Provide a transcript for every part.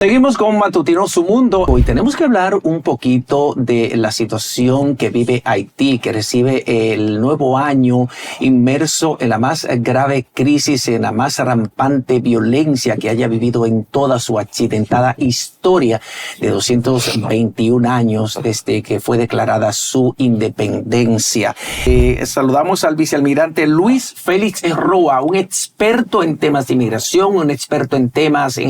Seguimos con Matutino Su Mundo. Hoy tenemos que hablar un poquito de la situación que vive Haití, que recibe el nuevo año inmerso en la más grave crisis, en la más rampante violencia que haya vivido en toda su accidentada historia de 221 años desde que fue declarada su independencia. Saludamos al vicealmirante Luis Félix Roa, un experto en temas de inmigración, un experto en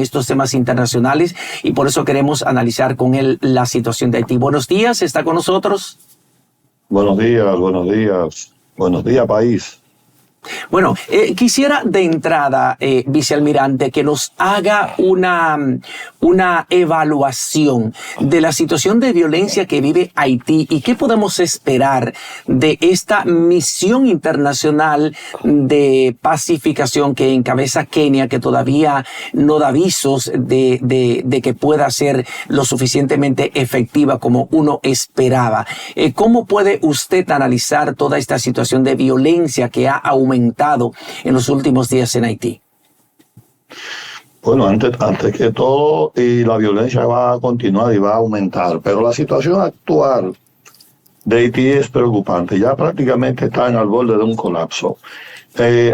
estos temas internacionales, y por eso queremos analizar con él la situación de Haití. Buenos días, ¿está con nosotros? Buenos días, país. Bueno, quisiera de entrada, vicealmirante, que nos haga una evaluación de la situación de violencia que vive Haití y qué podemos esperar de esta misión internacional de pacificación que encabeza Kenia, que todavía no da avisos de que pueda ser lo suficientemente efectiva como uno esperaba. ¿Cómo puede usted analizar toda esta situación de violencia que ha aumentado en los últimos días en Haití? Bueno, antes que todo, y la violencia va a continuar y va a aumentar, pero la situación actual de Haití es preocupante. Ya prácticamente están al borde de un colapso.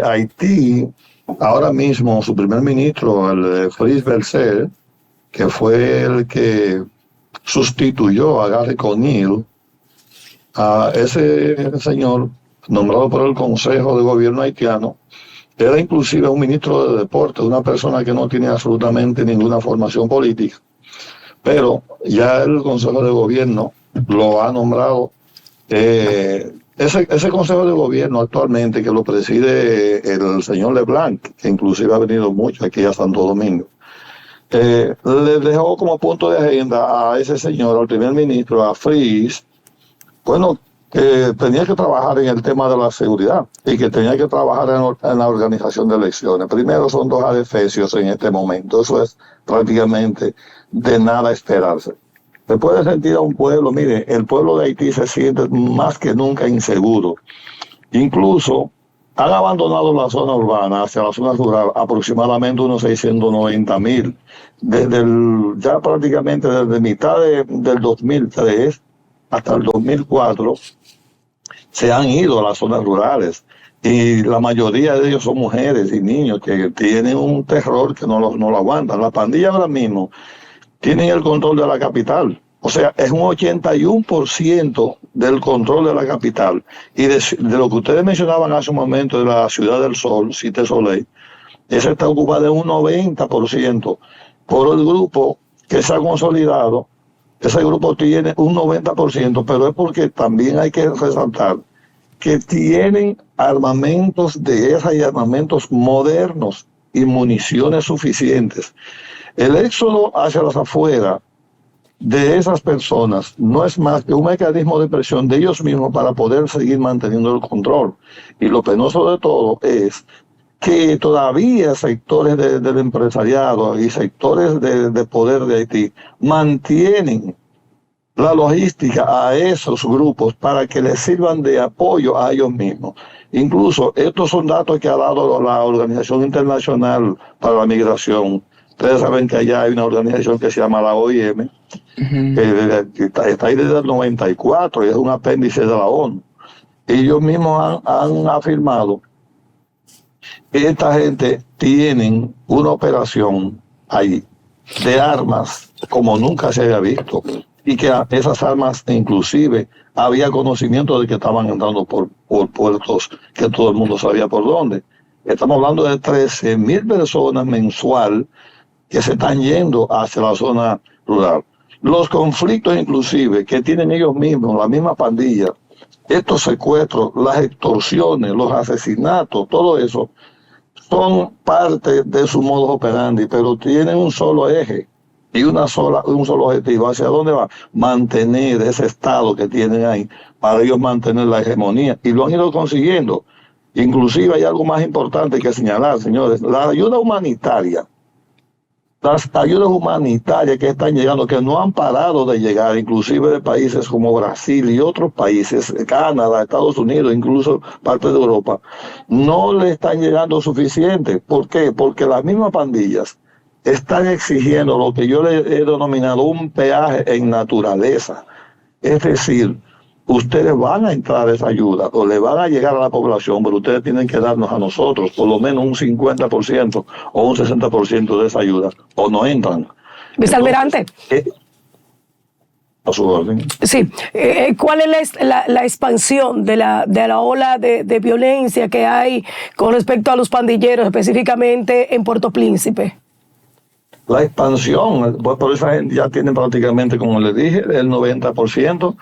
Haití, ahora mismo, su primer ministro, el Fritz Belzer, que fue el que sustituyó a Gary Conille, a ese señor nombrado por el Consejo de Gobierno haitiano, era inclusive un ministro de deporte, una persona que no tiene absolutamente ninguna formación política, pero ya el Consejo de Gobierno lo ha nombrado. Ese Consejo de Gobierno actualmente, que lo preside el señor Leblanc, que inclusive ha venido mucho aquí a Santo Domingo, le dejó como punto de agenda a ese señor, al primer ministro, a Fritz, bueno, que tenía que trabajar en el tema de la seguridad y que tenía que trabajar en la organización de elecciones. Primero, son dos adefesios en este momento. Eso es prácticamente de nada esperarse. Se puede sentir a un pueblo, mire, el pueblo de Haití se siente más que nunca inseguro. Incluso han abandonado la zona urbana hacia la zona rural aproximadamente unos 690,000. Ya prácticamente desde mitad del 2003 hasta el 2004, se han ido a las zonas rurales y la mayoría de ellos son mujeres y niños que tienen un terror que no lo aguantan. La pandilla ahora mismo tienen el control de la capital, o sea, es un 81% del control de la capital. Y de lo que ustedes mencionaban hace un momento de la Ciudad del Sol, Cité Soleil, esa está ocupada en un 90% por el grupo que se ha consolidado. Ese grupo tiene un 90%, pero es porque también hay que resaltar que tienen armamentos de guerra y armamentos modernos y municiones suficientes. El éxodo hacia las afueras de esas personas no es más que un mecanismo de presión de ellos mismos para poder seguir manteniendo el control. Y lo penoso de todo es que todavía sectores del empresariado y sectores de poder de Haití mantienen la logística a esos grupos para que les sirvan de apoyo a ellos mismos. Incluso estos son datos que ha dado la Organización Internacional para la Migración. Ustedes saben que allá hay una organización que se llama la OIM, que está ahí desde el 94 y es un apéndice de la ONU. Ellos mismos han afirmado que esta gente tienen una operación ahí de armas como nunca se había visto, y que esas armas inclusive había conocimiento de que estaban entrando por puertos que todo el mundo sabía por dónde. Estamos hablando de 13,000 personas mensual que se están yendo hacia la zona rural. Los conflictos inclusive que tienen ellos mismos, la misma pandilla, estos secuestros, las extorsiones, los asesinatos, todo eso son parte de su modus operandi, pero tienen un solo eje y un solo objetivo. ¿Hacia dónde va? Mantener ese estado que tienen ahí, para ellos mantener la hegemonía, y lo han ido consiguiendo. Inclusive hay algo más importante que señalar, señores: la ayuda humanitaria. Las ayudas humanitarias que están llegando, que no han parado de llegar, inclusive de países como Brasil y otros países, Canadá, Estados Unidos, incluso parte de Europa, no le están llegando suficiente. ¿Por qué? Porque las mismas pandillas están exigiendo lo que yo le he denominado un peaje en naturaleza. Es decir, ustedes van a entrar a esa ayuda o le van a llegar a la población, pero ustedes tienen que darnos a nosotros por lo menos un 50% o un 60% de esa ayuda, o no entran. Vicealmirante. A su orden. Sí, ¿cuál es la expansión de la ola de violencia que hay con respecto a los pandilleros, específicamente en Puerto Príncipe? La expansión, pues por esa gente ya tienen prácticamente, como les dije, el 90%,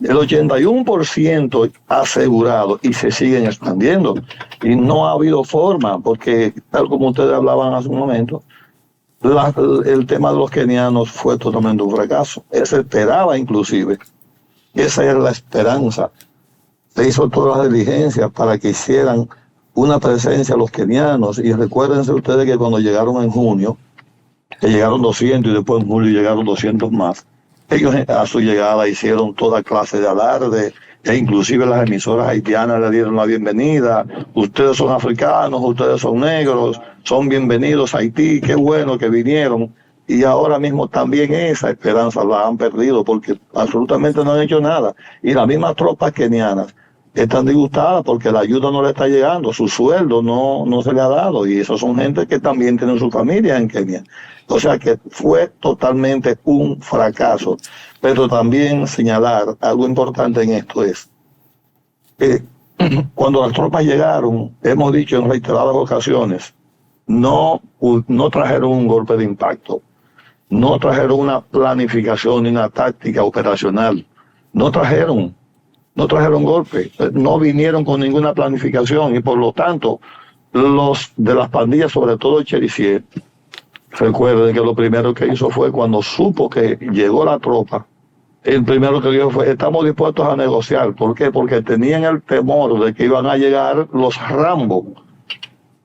el 81% asegurado y se siguen expandiendo. Y no ha habido forma, porque tal como ustedes hablaban hace un momento, el tema de los kenianos fue totalmente un fracaso. Se esperaba inclusive, esa era la esperanza. Se hizo todas las diligencias para que hicieran una presencia los kenianos. Y recuérdense ustedes que cuando llegaron en junio, que llegaron 200 y después en julio llegaron 200 más. Ellos a su llegada hicieron toda clase de alarde, e inclusive las emisoras haitianas le dieron la bienvenida. Ustedes son africanos, ustedes son negros, son bienvenidos a Haití, qué bueno que vinieron. Y ahora mismo también esa esperanza la han perdido porque absolutamente no han hecho nada. Y las mismas tropas kenianas están disgustadas porque la ayuda no le está llegando, su sueldo no se le ha dado, y esos son gente que también tienen su familia en Kenia. O sea que fue totalmente un fracaso. Pero también señalar algo importante en esto es que cuando las tropas llegaron, hemos dicho en reiteradas ocasiones, no trajeron un golpe de impacto, no trajeron una planificación ni una táctica operacional, no trajeron golpe, no vinieron con ninguna planificación, y por lo tanto los de las pandillas, sobre todo Cherisier, recuerden que lo primero que hizo fue cuando supo que llegó la tropa, el primero que dijo fue: estamos dispuestos a negociar. ¿Por qué? Porque tenían el temor de que iban a llegar los Rambo.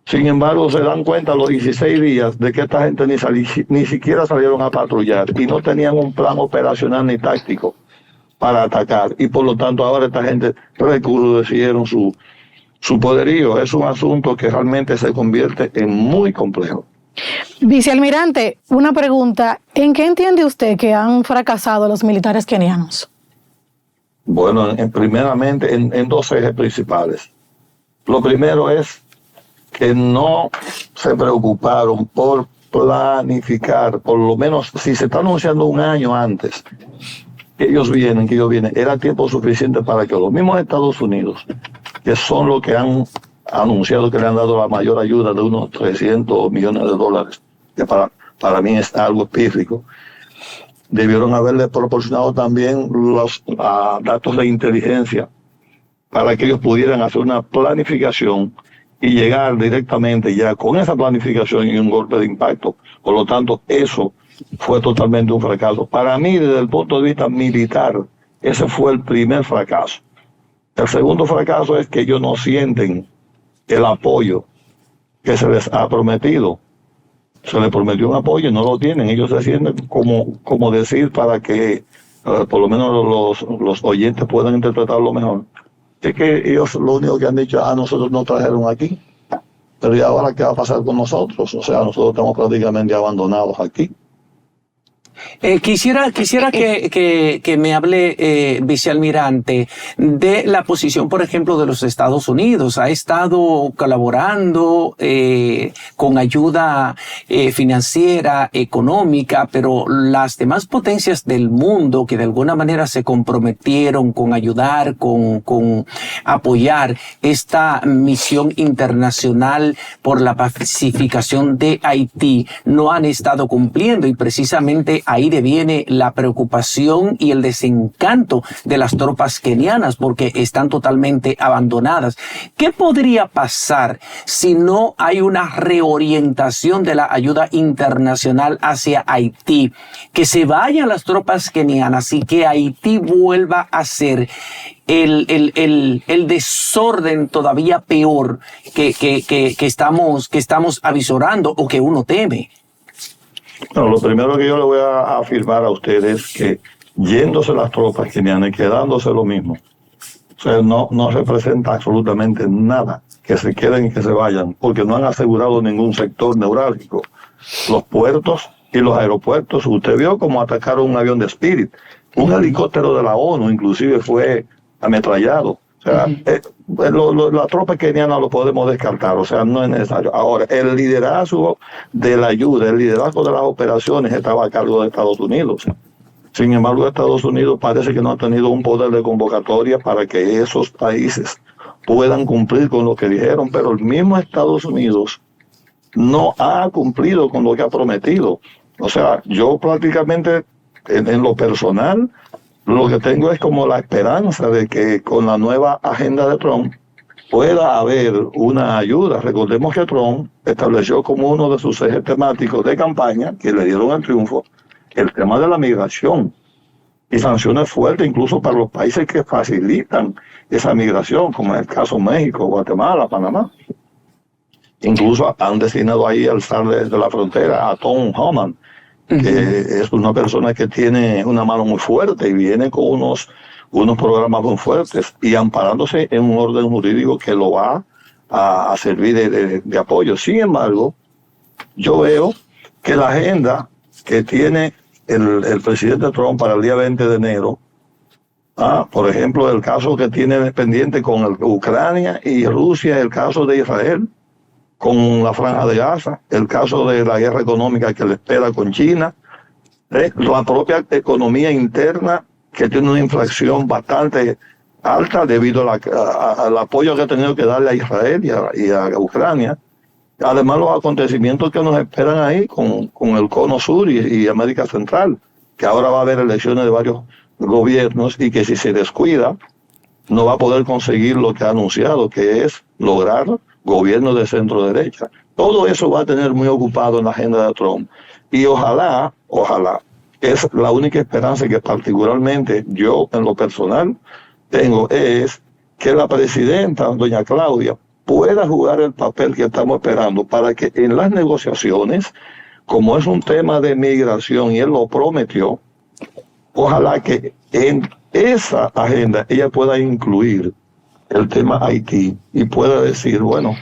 Sin embargo, se dan cuenta a los 16 días de que esta gente ni siquiera salieron a patrullar y no tenían un plan operacional ni táctico para atacar, y por lo tanto ahora esta gente recrudecieron su poderío. Es un asunto que realmente se convierte en muy complejo. Vicealmirante, una pregunta: ¿en qué entiende usted que han fracasado los militares kenianos? Bueno, primeramente en dos ejes principales. Lo primero es que no se preocuparon por planificar, por lo menos si se está anunciando un año antes que ellos vienen, era tiempo suficiente para que los mismos Estados Unidos, que son los que han anunciado que le han dado la mayor ayuda de unos 300 millones de dólares, que para mí es algo pírrico, debieron haberle proporcionado también los datos de inteligencia para que ellos pudieran hacer una planificación y llegar directamente ya con esa planificación y un golpe de impacto. Por lo tanto, eso fue totalmente un fracaso. Para mí, desde el punto de vista militar, ese fue el primer fracaso. El segundo fracaso es que ellos no sienten el apoyo que se les ha prometido. Se les prometió un apoyo y no lo tienen. Ellos se sienten como decir, para que por lo menos los oyentes puedan interpretarlo mejor, es que ellos lo único que han dicho: nosotros nos trajeron aquí, pero ¿y ahora qué va a pasar con nosotros? O sea, nosotros estamos prácticamente abandonados aquí. Quisiera que me hable, vicealmirante, de la posición, por ejemplo, de los Estados Unidos. Ha estado colaborando con ayuda financiera, económica, pero las demás potencias del mundo que de alguna manera se comprometieron con ayudar, con apoyar esta misión internacional por la pacificación de Haití, no han estado cumpliendo, y precisamente ahí deviene la preocupación y el desencanto de las tropas kenianas, porque están totalmente abandonadas. ¿Qué podría pasar si no hay una reorientación de la ayuda internacional hacia Haití? Que se vayan las tropas kenianas y que Haití vuelva a ser el desorden todavía peor que estamos avisorando o que uno teme. Bueno, lo primero que yo le voy a afirmar a ustedes es que yéndose las tropas kenianas y quedándose lo mismo, o sea, no representa absolutamente nada que se queden y que se vayan, porque no han asegurado ningún sector neurálgico. los puertos y los aeropuertos. Usted vio cómo atacaron un avión de Spirit. Un helicóptero de la ONU inclusive fue ametrallado. O sea, la tropa keniana lo podemos descartar, o sea, no es necesario. Ahora, el liderazgo de la ayuda, el liderazgo de las operaciones estaba a cargo de Estados Unidos. Sin embargo, Estados Unidos parece que no ha tenido un poder de convocatoria para que esos países puedan cumplir con lo que dijeron, pero el mismo Estados Unidos no ha cumplido con lo que ha prometido. O sea, yo prácticamente en lo personal, lo que tengo es como la esperanza de que con la nueva agenda de Trump pueda haber una ayuda. Recordemos que Trump estableció como uno de sus ejes temáticos de campaña, que le dieron el triunfo, el tema de la migración y sanciones fuertes incluso para los países que facilitan esa migración, como en el caso México, Guatemala, Panamá. Incluso han designado ahí al zar de la frontera a Tom Homan, que es una persona que tiene una mano muy fuerte y viene con unos programas muy fuertes y amparándose en un orden jurídico que lo va a servir de apoyo. Sin embargo, yo veo que la agenda que tiene el presidente Trump para el día 20 de enero, por ejemplo, el caso que tiene pendiente con Ucrania y Rusia, el caso de Israel, con la Franja de Gaza, el caso de la guerra económica que le espera con China, la propia economía interna que tiene una inflación bastante alta debido al apoyo que ha tenido que darle a Israel y a Ucrania. Además, los acontecimientos que nos esperan ahí con el Cono Sur y América Central, que ahora va a haber elecciones de varios gobiernos y que si se descuida no va a poder conseguir lo que ha anunciado, que es lograr gobierno de centro derecha. Todo eso va a tener muy ocupado en la agenda de Trump. Y ojalá, es la única esperanza que particularmente yo en lo personal tengo, es que la presidenta, doña Claudia, pueda jugar el papel que estamos esperando para que en las negociaciones, como es un tema de migración y él lo prometió, ojalá que en esa agenda ella pueda incluir el tema Haití y pueda decir, bueno,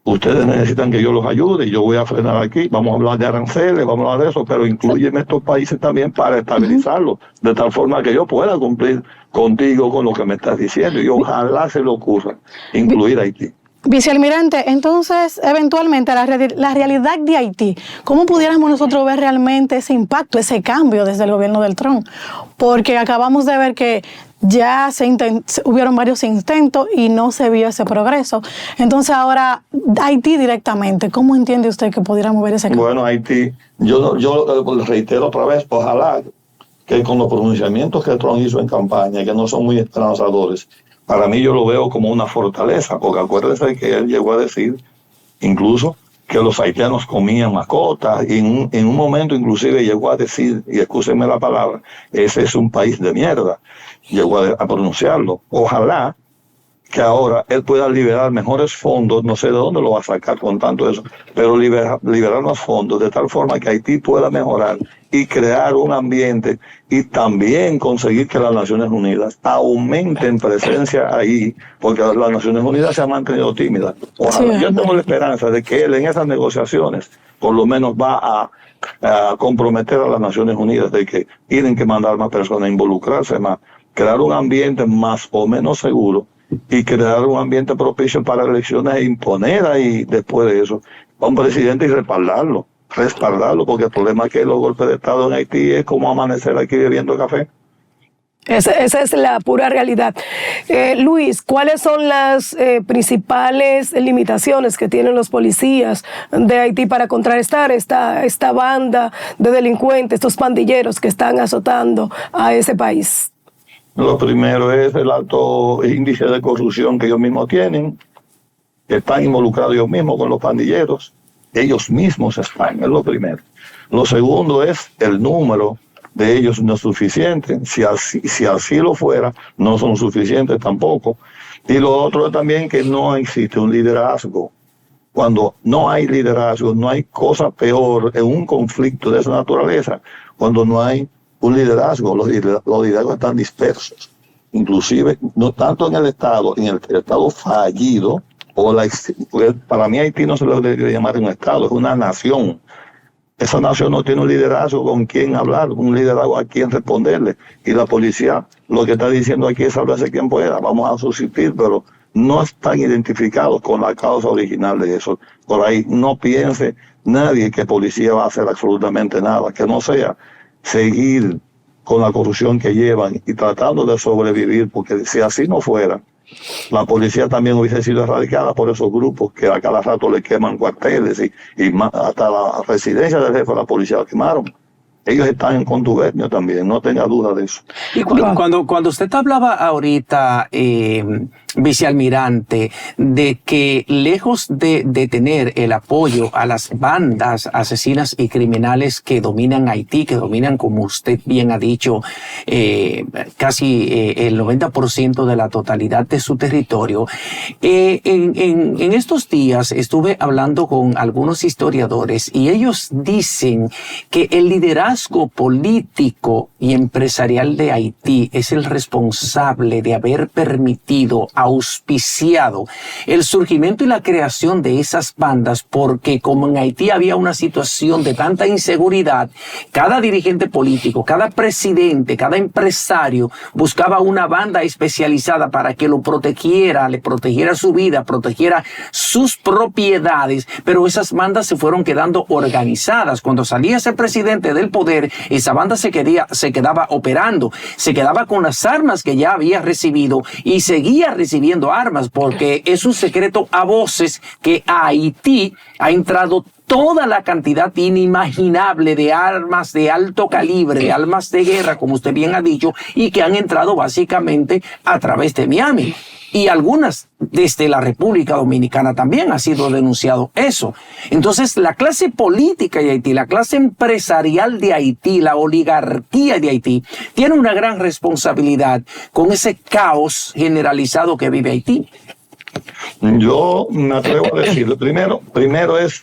ustedes necesitan que yo los ayude, yo voy a frenar aquí, vamos a hablar de aranceles, vamos a hablar de eso, pero incluyen estos países también para estabilizarlos, de tal forma que yo pueda cumplir contigo con lo que me estás diciendo y ojalá se le ocurra incluir Haití. Vicealmirante, entonces, eventualmente, la realidad de Haití, ¿cómo pudiéramos nosotros ver realmente ese impacto, ese cambio desde el gobierno del Trump? Porque acabamos de ver que ya hubieron varios intentos y no se vio ese progreso. Entonces, ahora, Haití directamente, ¿cómo entiende usted que pudiéramos ver ese cambio? Bueno, Haití, yo reitero otra vez, ojalá que con los pronunciamientos que Trump hizo en campaña, que no son muy esperanzadores, para mí yo lo veo como una fortaleza, porque acuérdese que él llegó a decir incluso que los haitianos comían mascotas y en un momento inclusive llegó a decir, y escúsenme la palabra, ese es un país de mierda, llegó a pronunciarlo. Ojalá que ahora él pueda liberar mejores fondos, no sé de dónde lo va a sacar con tanto eso, pero liberar los fondos de tal forma que Haití pueda mejorar y crear un ambiente y también conseguir que las Naciones Unidas aumenten presencia ahí, porque las Naciones Unidas se han mantenido tímidas. Ojalá, yo tengo la esperanza de que él en esas negociaciones por lo menos va a comprometer a las Naciones Unidas de que tienen que mandar más personas, involucrarse más, crear un ambiente más o menos seguro y crear un ambiente propicio para elecciones e imponer ahí después de eso a un presidente y respaldarlo, porque el problema es que los golpes de Estado en Haití es como amanecer aquí bebiendo café. Esa es la pura realidad. Luis, ¿cuáles son las principales limitaciones que tienen los policías de Haití para contrarrestar esta banda de delincuentes, estos pandilleros que están azotando a ese país? Lo primero es el alto índice de corrupción que ellos mismos tienen, que están involucrados ellos mismos con los pandilleros, ellos mismos están, es lo primero. Lo segundo es el número de ellos no es suficiente, si así lo fuera, no son suficientes tampoco. Y lo otro es también que no existe un liderazgo. Cuando no hay liderazgo, no hay cosa peor en un conflicto de esa naturaleza, cuando no hay un liderazgo, los liderazgos están dispersos, inclusive no tanto en el Estado fallido, para mí Haití no se lo debe llamar un Estado, es una nación Esa nación no tiene un liderazgo con quien hablar, un liderazgo a quien responderle. Y la policía lo que está diciendo aquí es sálvese quien pueda, vamos a subsistir, pero no están identificados con la causa original de eso. Por ahí no piense nadie que policía va a hacer absolutamente nada, que no sea seguir con la corrupción que llevan y tratando de sobrevivir, porque si así no fuera, la policía también hubiese sido erradicada por esos grupos que a cada rato le queman cuarteles y hasta la residencia del jefe de la policía la quemaron. Ellos están en contubernio también, no tenga duda de eso. Y cuando usted hablaba ahorita, vicealmirante, de que lejos de tener el apoyo a las bandas asesinas y criminales que dominan Haití, que dominan, como usted bien ha dicho, casi el 90% de la totalidad de su territorio, en estos días estuve hablando con algunos historiadores y ellos dicen que el liderazgo político y empresarial de Haití es el responsable de haber permitido, auspiciado el surgimiento y la creación de esas bandas, porque como en Haití había una situación de tanta inseguridad, cada dirigente político, cada presidente, cada empresario buscaba una banda especializada para que lo protegiera, le protegiera su vida, protegiera sus propiedades, pero esas bandas se fueron quedando organizadas. Cuando salía ese presidente del poder, esa banda se quedaba operando, se quedaba con las armas que ya había recibido y seguía recibiendo armas, porque es un secreto a voces que a Haití ha entrado toda la cantidad inimaginable de armas de alto calibre, armas de guerra, como usted bien ha dicho, y que han entrado básicamente a través de Miami. Y algunas desde la República Dominicana también ha sido denunciado eso. Entonces, la clase política de Haití, la clase empresarial de Haití, la oligarquía de Haití, tiene una gran responsabilidad con ese caos generalizado que vive Haití. Yo me atrevo a decirlo. Primero es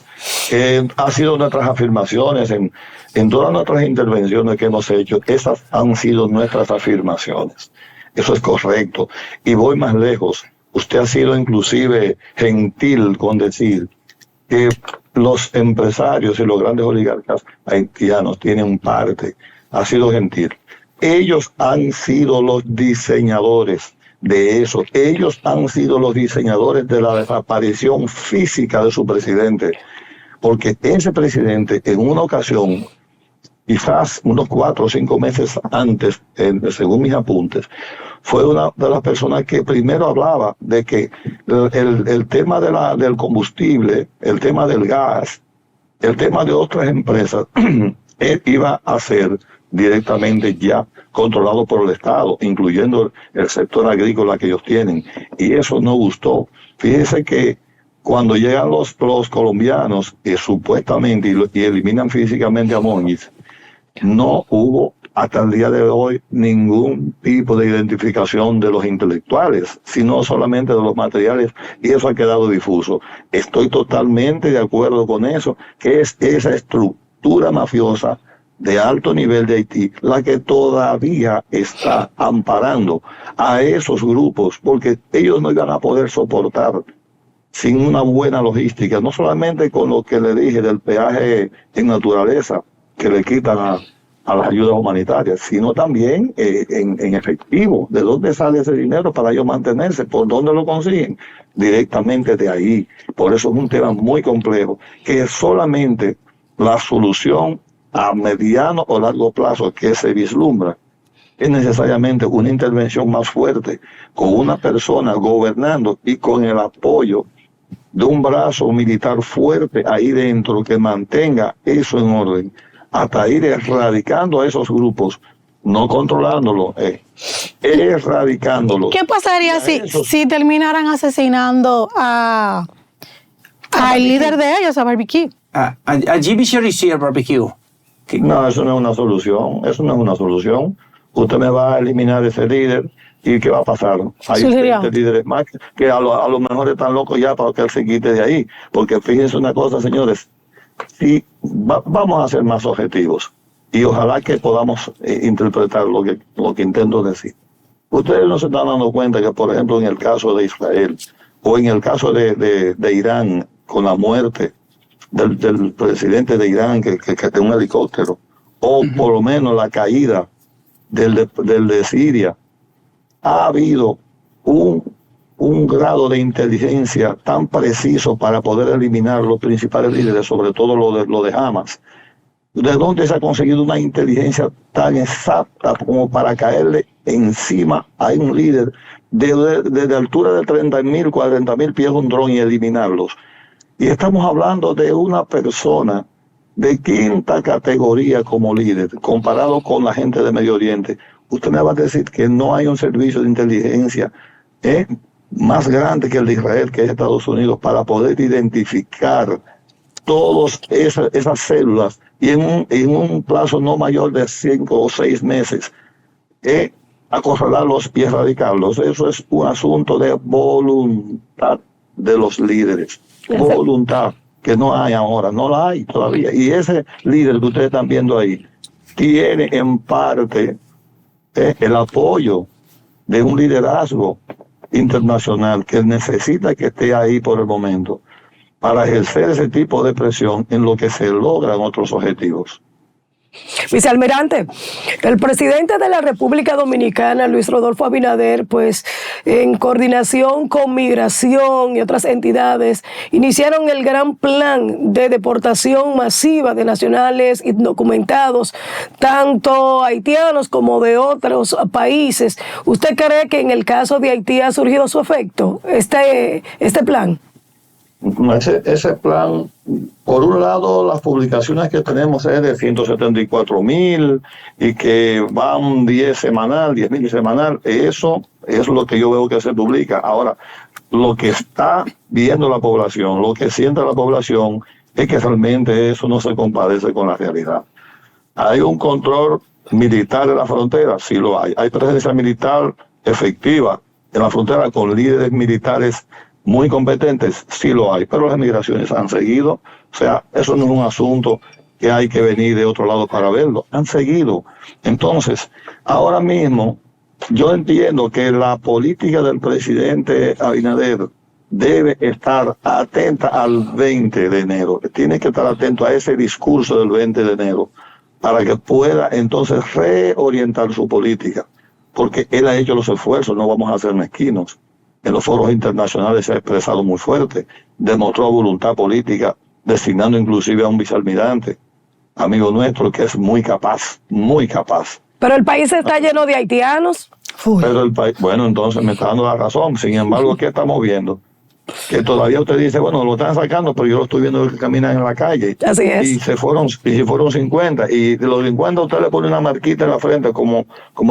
que ha sido nuestras afirmaciones en todas nuestras intervenciones que hemos hecho. Esas han sido nuestras afirmaciones. Eso es correcto. Y voy más lejos. Usted ha sido inclusive gentil con decir que los empresarios y los grandes oligarcas haitianos tienen parte. Ha sido gentil. Ellos han sido los diseñadores de eso. Ellos han sido los diseñadores de la desaparición física de su presidente. Porque ese presidente en una ocasión, quizás unos 4 o 5 meses antes, según mis apuntes, fue una de las personas que primero hablaba de que el tema del combustible, el tema del gas, el tema de otras empresas, iba a ser directamente ya controlado por el Estado, incluyendo el sector agrícola que ellos tienen. Y eso no gustó. Fíjese que cuando llegan los colombianos, supuestamente, y eliminan físicamente a Monguis, no hubo hasta el día de hoy ningún tipo de identificación de los intelectuales, sino solamente de los materiales, y eso ha quedado difuso. Estoy totalmente de acuerdo con eso, que es esa estructura mafiosa de alto nivel de Haití la que todavía está amparando a esos grupos, porque ellos no iban a poder soportar sin una buena logística, no solamente con lo que le dije del peaje en naturaleza que le quitan a las ayudas humanitarias, sino también en efectivo. ¿De dónde sale ese dinero para ellos mantenerse? ¿Por dónde lo consiguen? Directamente de ahí. Por eso es un tema muy complejo, que solamente la solución a mediano o largo plazo que se vislumbra es necesariamente una intervención más fuerte, con una persona gobernando y con el apoyo de un brazo militar fuerte ahí dentro que mantenga eso en orden, hasta ir erradicando a esos grupos, no controlándolos, erradicándolos. ¿Qué pasaría si terminaran asesinando al líder de ellos, a Barbecue? A GB Cherry Barbecue. No, eso no es una solución, eso no es una solución. Usted me va a eliminar ese líder, ¿y qué va a pasar? Hay 20 líderes más que a lo mejor están locos ya para que él se quite de ahí. Porque fíjense una cosa, señores, si vamos a ser más objetivos y ojalá que podamos interpretar lo que intento decir. Ustedes no se están dando cuenta que, por ejemplo, en el caso de Israel o en el caso de Irán, con la muerte del presidente de Irán que de un helicóptero, o por lo menos la caída del de Siria, ha habido un grado de inteligencia tan preciso para poder eliminar los principales líderes, sobre todo lo de Hamas. ¿De dónde se ha conseguido una inteligencia tan exacta como para caerle encima a un líder de altura de 30.000, 40.000 pies de un dron y eliminarlos? Y estamos hablando de una persona de quinta categoría como líder, comparado con la gente de Medio Oriente. Usted me va a decir que no hay un servicio de inteligencia más grande que el de Israel, que es Estados Unidos, para poder identificar todas esas células y en un plazo no mayor de 5 o 6 meses, acorralarlos y erradicarlos. Eso es un asunto de voluntad de los líderes. Voluntad que no hay ahora, no la hay todavía. Y ese líder que ustedes están viendo ahí tiene en parte el apoyo de un liderazgo internacional que necesita que esté ahí por el momento para ejercer ese tipo de presión en lo que se logran otros objetivos. Vicealmirante, el presidente de la República Dominicana, Luis Rodolfo Abinader, pues en coordinación con Migración y otras entidades, iniciaron el gran plan de deportación masiva de nacionales indocumentados, tanto haitianos como de otros países. ¿Usted cree que en el caso de Haití ha surgido su efecto, este plan? Ese plan, por un lado, las publicaciones que tenemos es de 174.000 y que van 10.000 semanal. Eso es lo que yo veo que se publica. Ahora, lo que está viendo la población, lo que siente la población, es que realmente eso no se compadece con la realidad. ¿Hay un control militar en la frontera? Sí lo hay. ¿Hay presencia militar efectiva en la frontera con líderes militares muy competentes? Sí lo hay, pero las migraciones han seguido. O sea, eso no es un asunto que hay que venir de otro lado para verlo. Han seguido. Entonces, ahora mismo, yo entiendo que la política del presidente Abinader debe estar atenta al 20 de enero. Tiene que estar atento a ese discurso del 20 de enero para que pueda entonces reorientar su política. Porque él ha hecho los esfuerzos, no vamos a ser mezquinos. En los foros internacionales se ha expresado muy fuerte, demostró voluntad política, designando inclusive a un vicealmirante, amigo nuestro, que es muy capaz, muy capaz. Pero el país está lleno de haitianos. Pero el país, bueno, entonces me está dando la razón. Sin embargo, ¿qué estamos viendo? Que todavía usted dice, bueno, lo están sacando, pero yo lo estoy viendo que caminan en la calle. Así es. Y si fueron 50, y de los 50 usted le pone una marquita en la frente, como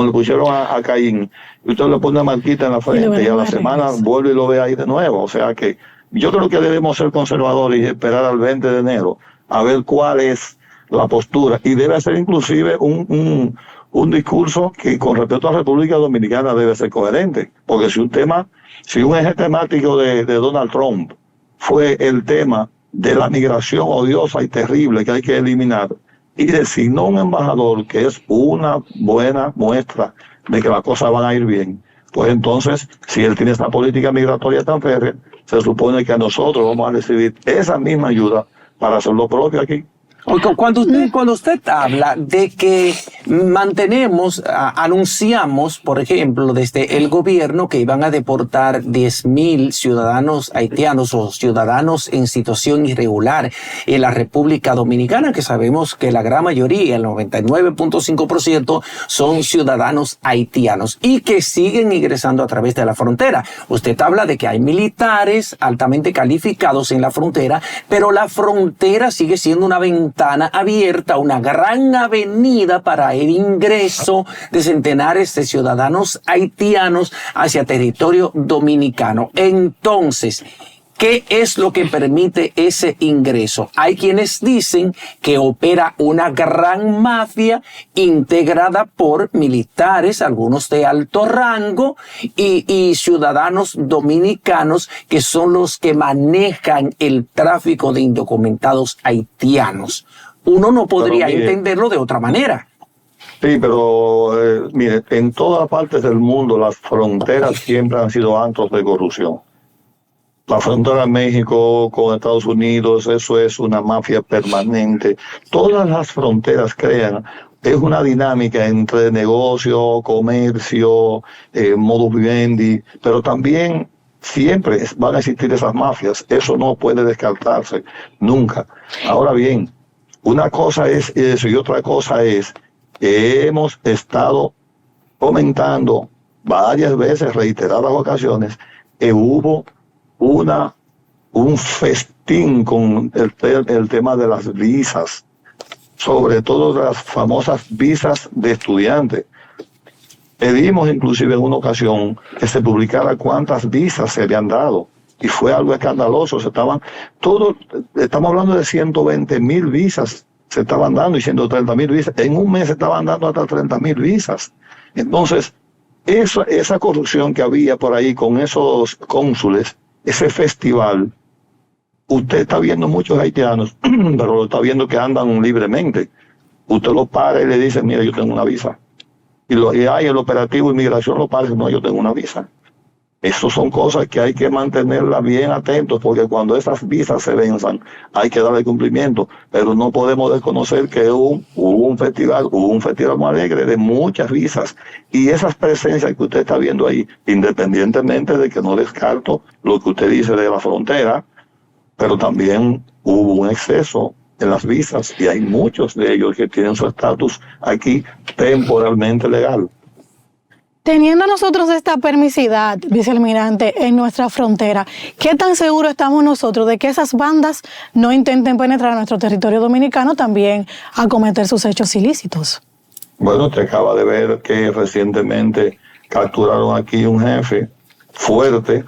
le pusieron a Caín, y usted le pone una marquita en la frente, y a la semana vuelve y lo ve ahí de nuevo. O sea que yo creo que debemos ser conservadores y esperar al 20 de enero a ver cuál es la postura. Y debe ser inclusive un discurso que con respecto a la República Dominicana debe ser coherente. Porque si un eje temático de Donald Trump fue el tema de la migración odiosa y terrible que hay que eliminar, y designó un embajador que es una buena muestra de que las cosas van a ir bien, pues entonces, si él tiene esta política migratoria tan férrea, se supone que a nosotros vamos a recibir esa misma ayuda para hacer lo propio aquí. Cuando usted habla de que anunciamos, por ejemplo, desde el gobierno que iban a deportar 10.000 ciudadanos haitianos o ciudadanos en situación irregular en la República Dominicana, que sabemos que la gran mayoría, el 99.5%, son ciudadanos haitianos y que siguen ingresando a través de la frontera. Usted habla de que hay militares altamente calificados en la frontera, pero la frontera sigue siendo una ventana abierta, una gran avenida para el ingreso de centenares de ciudadanos haitianos hacia territorio dominicano. Entonces, ¿qué es lo que permite ese ingreso? Hay quienes dicen que opera una gran mafia integrada por militares, algunos de alto rango, y ciudadanos dominicanos que son los que manejan el tráfico de indocumentados haitianos. Uno no podría entenderlo de otra manera. Sí, pero mire, en todas partes del mundo las fronteras siempre han sido antros de corrupción. La frontera de México con Estados Unidos, eso es una mafia permanente. Todas las fronteras crean, es una dinámica entre negocio, comercio, modus vivendi, pero también siempre van a existir esas mafias. Eso no puede descartarse nunca. Ahora bien, una cosa es eso y otra cosa es que hemos estado comentando varias veces, reiteradas ocasiones, que hubo un festín con el tema de las visas, sobre todo de las famosas visas de estudiantes. Pedimos inclusive en una ocasión que se publicara cuántas visas se habían dado y fue algo escandaloso. Estamos hablando de 120,000 visas se estaban dando y 130,000 visas. En un mes se estaban dando hasta 30,000 visas. Entonces, esa corrupción que había por ahí con esos cónsules, ese festival, usted está viendo muchos haitianos, pero lo está viendo que andan libremente. Usted lo para y le dice, mira, yo tengo una visa. Y hay el operativo inmigración lo para y dice, no, yo tengo una visa. Esas son cosas que hay que mantenerlas bien atentos, porque cuando esas visas se venzan, hay que darle cumplimiento. Pero no podemos desconocer que hubo un festival muy alegre de muchas visas. Y esas presencias que usted está viendo ahí, independientemente de que no descarto lo que usted dice de la frontera, pero también hubo un exceso en las visas y hay muchos de ellos que tienen su estatus aquí temporalmente legal. Teniendo nosotros esta permisidad, vicealmirante, en nuestra frontera, ¿qué tan seguros estamos nosotros de que esas bandas no intenten penetrar a nuestro territorio dominicano también a cometer sus hechos ilícitos? Bueno, usted acaba de ver que recientemente capturaron aquí un jefe fuerte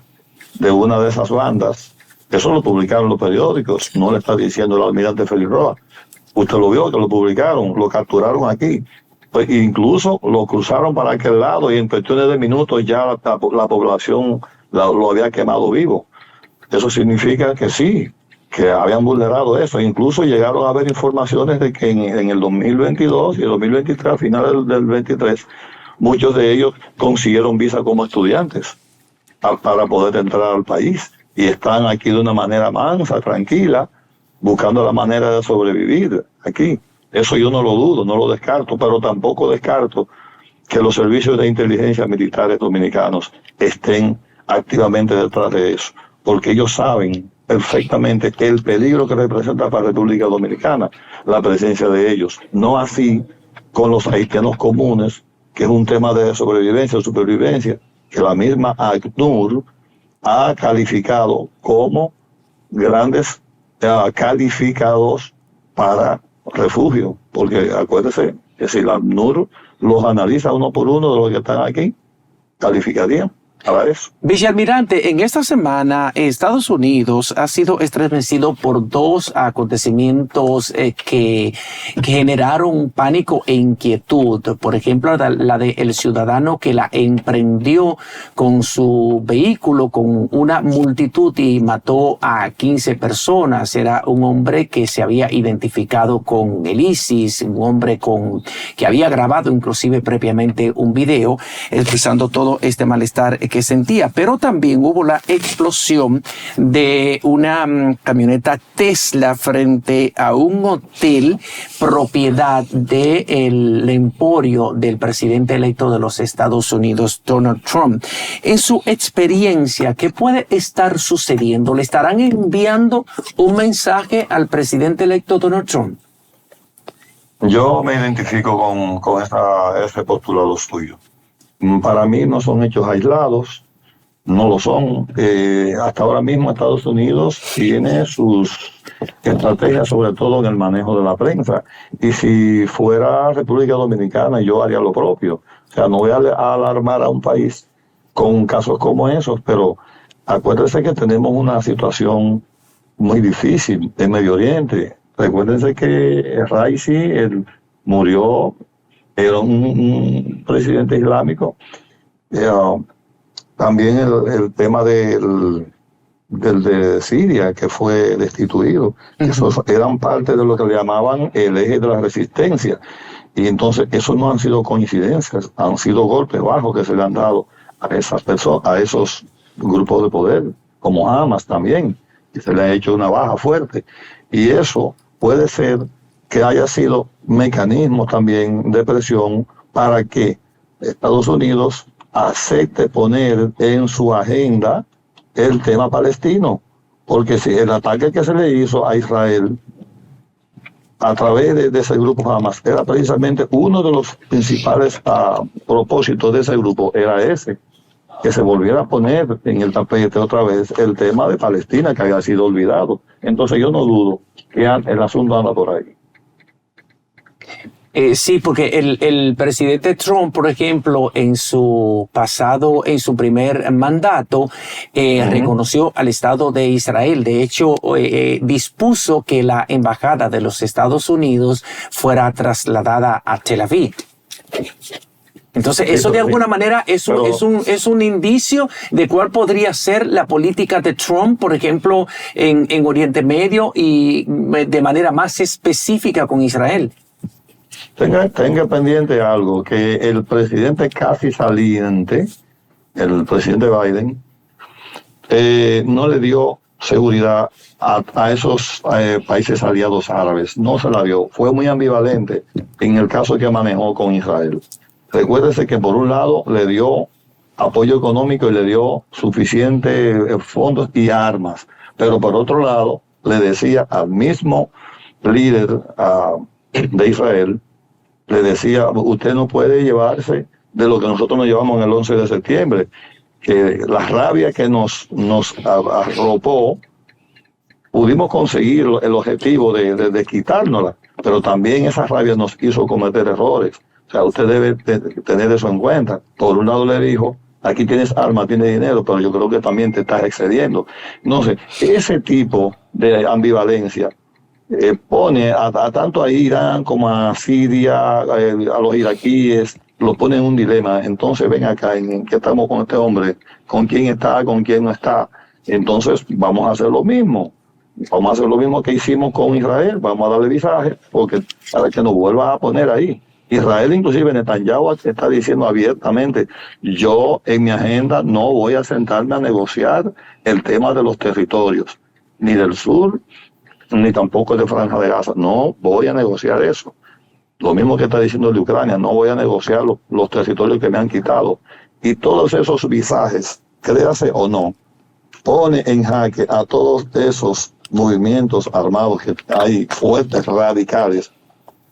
de una de esas bandas. Eso lo publicaron los periódicos, no le está diciendo el almirante Félix Roa. Usted lo vio que lo publicaron, lo capturaron aquí. Pues incluso lo cruzaron para aquel lado y en cuestiones de minutos ya la población lo había quemado vivo. Eso significa que sí, que habían vulnerado eso. Incluso llegaron a haber informaciones de que en el 2022 y el 2023, al final del 23, muchos de ellos consiguieron visa como estudiantes para poder entrar al país. Y están aquí de una manera mansa, tranquila, buscando la manera de sobrevivir aquí. Eso yo no lo dudo, no lo descarto, pero tampoco descarto que los servicios de inteligencia militares dominicanos estén activamente detrás de eso, porque ellos saben perfectamente que el peligro que representa para la República Dominicana la presencia de ellos. No así con los haitianos comunes, que es un tema de sobrevivencia o supervivencia, que la misma ACNUR ha calificado como grandes calificados para refugio, porque acuérdese que si la ACNUR los analiza uno por uno de los que están aquí, calificarían para eso. Vicealmirante, en esta semana Estados Unidos ha sido estremecido por dos acontecimientos que generaron pánico e inquietud. Por ejemplo, la de el ciudadano que la emprendió con su vehículo con una multitud y mató a 15 personas. Era un hombre que se había identificado con el ISIS, un hombre que había grabado inclusive previamente un video expresando todo este malestar que sentía, pero también hubo la explosión de una camioneta Tesla frente a un hotel propiedad del emporio del presidente electo de los Estados Unidos, Donald Trump. En su experiencia, ¿qué puede estar sucediendo? ¿Le estarán enviando un mensaje al presidente electo Donald Trump? Yo me identifico con ese postulado suyo. Para mí no son hechos aislados, no lo son. Hasta ahora mismo Estados Unidos tiene sus estrategias, sobre todo en el manejo de la prensa. Y si fuera República Dominicana, yo haría lo propio. O sea, no voy a alarmar a un país con casos como esos, pero acuérdense que tenemos una situación muy difícil en Medio Oriente. Recuérdense que Raisi, él murió, era un presidente islámico. También el tema del de Siria, que fue destituido. Esos eran parte de lo que le llamaban el eje de la resistencia. Y entonces, eso no han sido coincidencias, han sido golpes bajos que se le han dado a esas personas, a esos grupos de poder. como Hamas también, y se le ha hecho una baja fuerte. Y eso puede ser que haya sido mecanismo también de presión para que Estados Unidos acepte poner en su agenda el tema palestino, porque si el ataque que se le hizo a Israel a través de ese grupo Hamas era precisamente uno de los principales propósitos de ese grupo, era ese, que se volviera a poner en el tapete otra vez el tema de Palestina, que había sido olvidado. Entonces yo no dudo que el asunto anda por ahí. Sí, porque el presidente Trump, por ejemplo, en su primer mandato, reconoció al Estado de Israel. De hecho, dispuso que la embajada de los Estados Unidos fuera trasladada a Tel Aviv. Entonces, eso de alguna manera es un indicio de cuál podría ser la política de Trump, por ejemplo, en Oriente Medio y de manera más específica con Israel. Tenga pendiente algo, que el presidente casi saliente, el presidente Biden, no le dio seguridad a esos países aliados árabes. No se la dio. Fue muy ambivalente en el caso que manejó con Israel. Recuérdese que por un lado le dio apoyo económico y le dio suficientes fondos y armas, pero por otro lado le decía al mismo líder de Israel, le decía, usted no puede llevarse de lo que nosotros nos llevamos en el 11 de septiembre, que la rabia que nos arropó, pudimos conseguir el objetivo de quitárnosla, pero también esa rabia nos hizo cometer errores. O sea, usted debe tener eso en cuenta. Por un lado le dijo, aquí tienes armas, tienes dinero, pero yo creo que también te estás excediendo. No sé, ese tipo de ambivalencia pone tanto a Irán como a Siria, a los iraquíes, lo pone en un dilema. Entonces ven acá, ¿en qué estamos con este hombre? ¿Con quién está? ¿Con quién no está? Entonces vamos a hacer lo mismo. Vamos a hacer lo mismo que hicimos con Israel. Vamos a darle visaje porque para que nos vuelva a poner ahí. Israel, inclusive Netanyahu, está diciendo abiertamente, yo en mi agenda no voy a sentarme a negociar el tema de los territorios, ni del sur, ni tampoco de Franja de Gaza. No voy a negociar eso. Lo mismo que está diciendo el de Ucrania, no voy a negociar los territorios que me han quitado. Y todos esos visajes, créase o no, pone en jaque a todos esos movimientos armados que hay fuertes, radicales,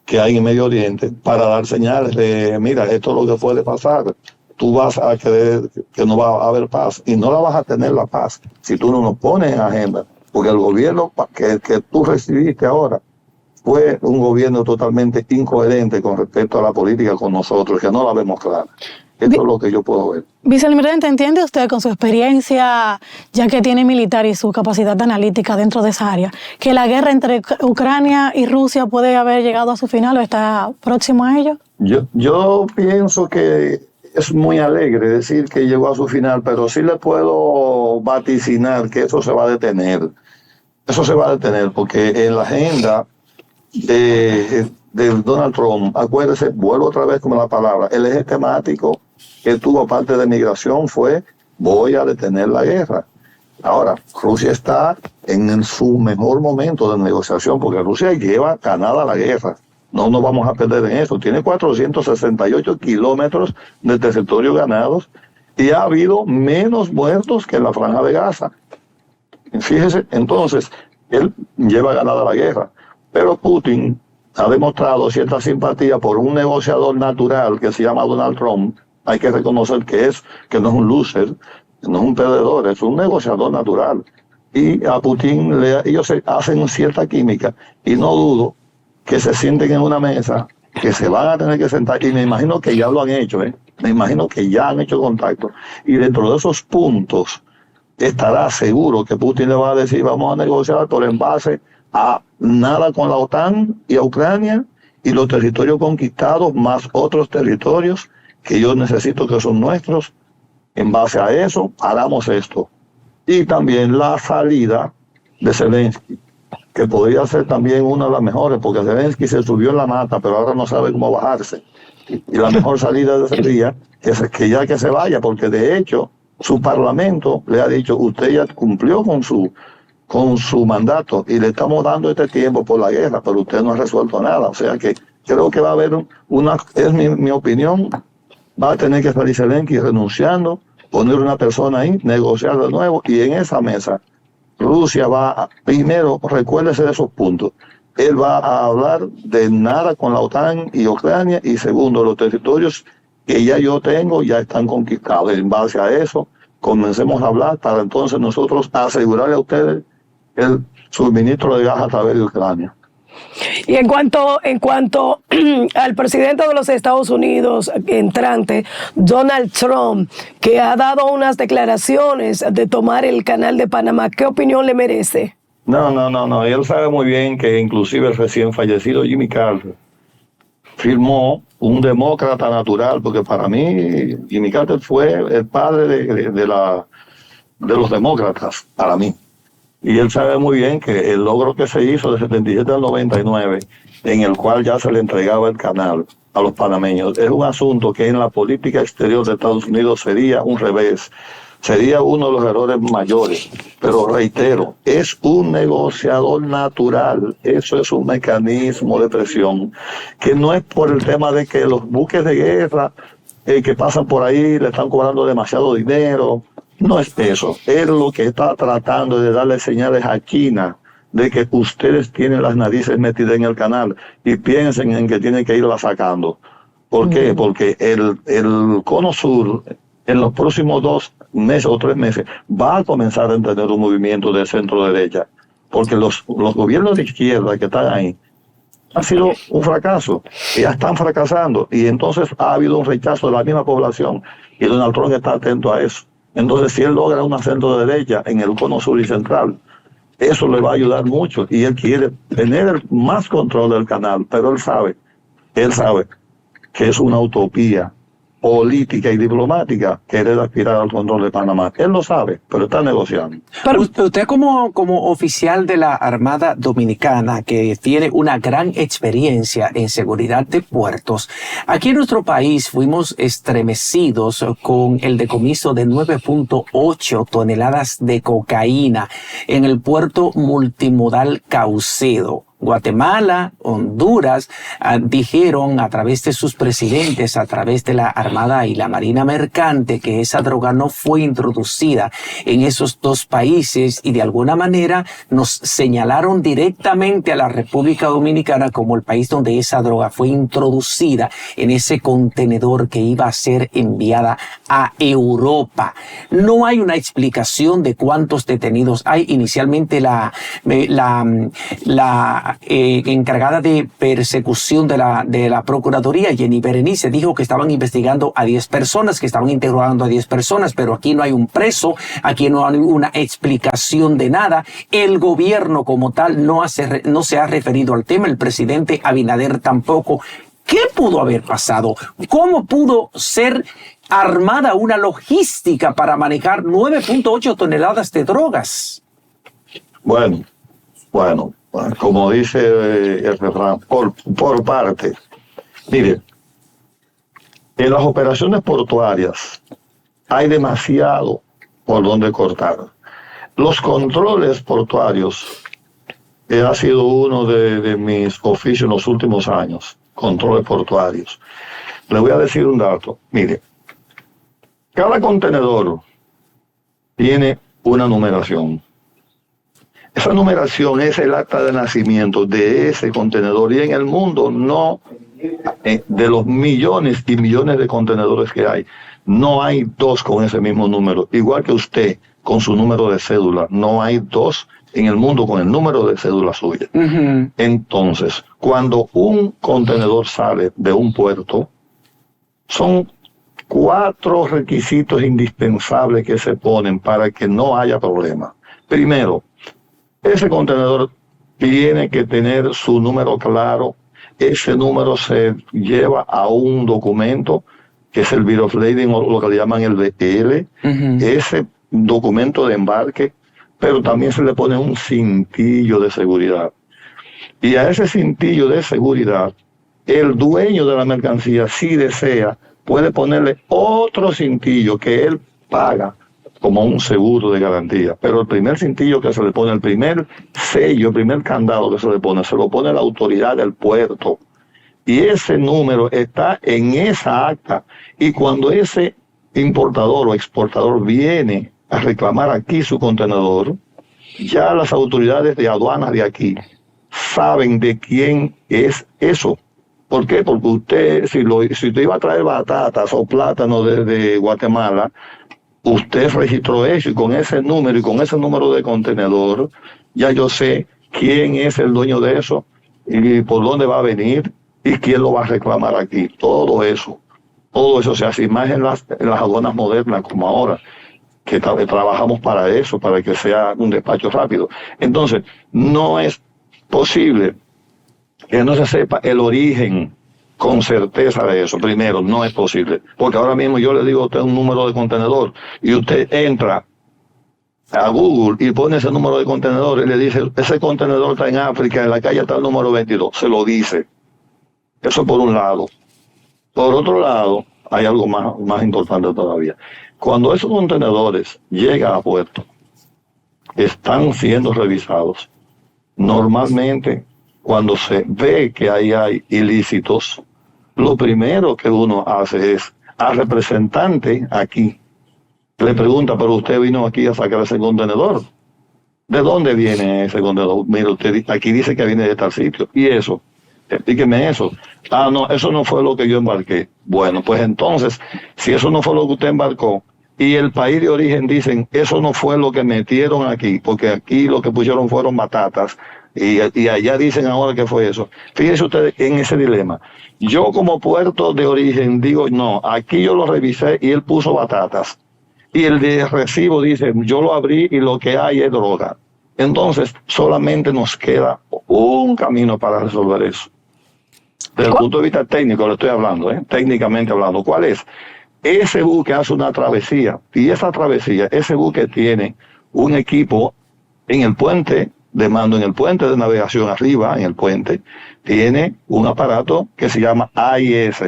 que hay en Medio Oriente, para dar señales de, mira, esto es lo que puede pasar. Tú vas a creer que no va a haber paz, y no la vas a tener la paz si tú no nos pones en agenda. Porque el gobierno que tú recibiste ahora fue un gobierno totalmente incoherente con respecto a la política con nosotros, que no la vemos clara. Esto es lo que yo puedo ver. Vicealmirante, ¿entiende usted con su experiencia, ya que tiene militar y su capacidad analítica dentro de esa área, que la guerra entre Ucrania y Rusia puede haber llegado a su final o está próximo a ello? Yo pienso que es muy alegre decir que llegó a su final, pero sí le puedo vaticinar que eso se va a detener. Eso se va a detener porque en la agenda de Donald Trump, acuérdese, vuelvo otra vez con la palabra, el eje temático que tuvo parte de migración fue, voy a detener la guerra. Ahora, Rusia está en su mejor momento de negociación porque Rusia lleva ganada la guerra. No nos vamos a perder en eso. Tiene 468 kilómetros de territorio ganados y ha habido menos muertos que en la Franja de Gaza. Fíjese, entonces, él lleva ganada la guerra. Pero Putin ha demostrado cierta simpatía por un negociador natural que se llama Donald Trump. Hay que reconocer que no es un loser, que no es un perdedor, es un negociador natural. Y a Putin ellos hacen cierta química y no dudo que se sienten en una mesa, que se van a tener que sentar, y me imagino que ya lo han hecho, me imagino que ya han hecho contacto, y dentro de esos puntos estará seguro que Putin le va a decir, vamos a negociar, pero en base a nada con la OTAN y a Ucrania, y los territorios conquistados, más otros territorios que yo necesito que son nuestros, en base a eso, hagamos esto. Y también la salida de Zelensky, que podría ser también una de las mejores, porque Zelensky se subió en la mata, pero ahora no sabe cómo bajarse. Y la mejor salida sería que ya que se vaya, porque de hecho su parlamento le ha dicho, usted ya cumplió con su mandato y le estamos dando este tiempo por la guerra, pero usted no ha resuelto nada. O sea que creo que va a haber es mi opinión, va a tener que salir Zelensky renunciando, poner una persona ahí, negociar de nuevo, y en esa mesa Rusia primero, recuérdese de esos puntos, él va a hablar de nada con la OTAN y Ucrania, y segundo, los territorios que ya yo tengo ya están conquistados. En base a eso, comencemos a hablar para entonces nosotros asegurarle a ustedes el suministro de gas a través de Ucrania. Y en cuanto al presidente de los Estados Unidos entrante, Donald Trump, que ha dado unas declaraciones de tomar el canal de Panamá, ¿qué opinión le merece? No. Él sabe muy bien que inclusive el recién fallecido Jimmy Carter firmó, un demócrata natural, porque para mí Jimmy Carter fue el padre de los demócratas, para mí. Y él sabe muy bien que el logro que se hizo de 77 al 99, en el cual ya se le entregaba el canal a los panameños, es un asunto que en la política exterior de Estados Unidos sería un revés, sería uno de los errores mayores. Pero reitero, es un negociador natural, eso es un mecanismo de presión, que no es por el tema de que los buques de guerra que pasan por ahí le están cobrando demasiado dinero. No es eso, es lo que está tratando de darle señales a China de que ustedes tienen las narices metidas en el canal y piensen en que tienen que irla sacando. ¿Por qué? Porque el cono sur en los próximos 2 meses o 3 meses va a comenzar a tener un movimiento de centro derecha, porque los gobiernos de izquierda que están ahí han sido un fracaso, ya están fracasando, y entonces ha habido un rechazo de la misma población, y Donald Trump está atento a eso. Entonces, si él logra un centro derecha en el cono sur y central, eso le va a ayudar mucho, y él quiere tener más control del canal, pero él sabe que es una utopía política y diplomática querer aspirar al control de Panamá. Él lo sabe, pero está negociando. Pero usted como oficial de la Armada Dominicana, que tiene una gran experiencia en seguridad de puertos, aquí en nuestro país fuimos estremecidos con el decomiso de 9.8 toneladas de cocaína en el puerto multimodal Caucedo. Guatemala, Honduras, dijeron a través de sus presidentes, a través de la Armada y la Marina Mercante, que esa droga no fue introducida en esos 2 países, y de alguna manera nos señalaron directamente a la República Dominicana como el país donde esa droga fue introducida en ese contenedor que iba a ser enviada a Europa. No hay una explicación de cuántos detenidos hay. Inicialmente la encargada de persecución de la Procuraduría, Jenny Berenice, dijo que estaban investigando a 10 personas, que estaban interrogando a 10 personas, pero aquí no hay un preso, aquí no hay una explicación de nada. El gobierno como tal no se ha referido al tema, el presidente Abinader tampoco. ¿Qué pudo haber pasado? ¿Cómo pudo ser armada una logística para manejar 9.8 toneladas de drogas? Bueno, como dice el refrán, por parte. Mire, en las operaciones portuarias hay demasiado por donde cortar. Los controles portuarios ha sido uno de mis oficios en los últimos años, controles portuarios. Le voy a decir un dato. Mire, cada contenedor tiene una numeración. Esa numeración es el acta de nacimiento de ese contenedor, y en el mundo no, de los millones y millones de contenedores que hay, no hay 2 con ese mismo número, igual que usted con su número de cédula, no hay 2 en el mundo con el número de cédula suya. Uh-huh. Entonces, cuando un contenedor sale de un puerto, son 4 requisitos indispensables que se ponen para que no haya problema. Primero, ese contenedor tiene que tener su número claro. Ese número se lleva a un documento que es el Bill of Lading, o lo que le llaman el BL. Uh-huh. Ese documento de embarque, pero también se le pone un cintillo de seguridad. Y a ese cintillo de seguridad, el dueño de la mercancía, si desea, puede ponerle otro cintillo que él paga como un seguro de garantía. Pero el primer cintillo que se le pone, el primer sello, el primer candado que se lo pone la autoridad del puerto. Y ese número está en esa acta. Y cuando ese importador o exportador viene a reclamar aquí su contenedor, ya las autoridades de aduanas de aquí saben de quién es eso. ¿Por qué? Porque usted, si usted iba a traer batatas o plátanos desde Guatemala, usted registró eso, y con ese número de contenedor, ya yo sé quién es el dueño de eso y por dónde va a venir y quién lo va a reclamar aquí. Todo eso se hace más en las aduanas modernas como ahora, que trabajamos para eso, para que sea un despacho rápido. Entonces, no es posible que no se sepa el origen con certeza de eso. Primero, no es posible, porque ahora mismo yo le digo a usted un número de contenedor y usted entra a Google y pone ese número de contenedor y le dice, ese contenedor está en África, en la calle está el número 22, se lo dice. Eso por un lado. Por otro lado, hay algo más importante todavía. Cuando esos contenedores llegan a puerto, están siendo revisados. Normalmente, cuando se ve que ahí hay ilícitos, lo primero que uno hace es al representante aquí, le pregunta, pero usted vino aquí a sacar ese contenedor. ¿De dónde viene ese contenedor? Mira, usted aquí dice que viene de tal sitio. ¿Y eso? Explíqueme eso. Ah, no, eso no fue lo que yo embarqué. Bueno, pues entonces, si eso no fue lo que usted embarcó, y el país de origen dicen, eso no fue lo que metieron aquí, porque aquí lo que pusieron fueron batatas, y allá dicen ahora que fue eso. Fíjense ustedes en ese dilema. Yo como puerto de origen digo, no, aquí yo lo revisé y él puso batatas. Y el de recibo dice, yo lo abrí y lo que hay es droga. Entonces, solamente nos queda un camino para resolver eso. Desde el punto de vista técnico le estoy hablando, técnicamente hablando. ¿Cuál es? Ese buque hace una travesía, y esa travesía, ese buque tiene un equipo en el puente de mando, en el puente de navegación arriba, en el puente, tiene un aparato que se llama AIS,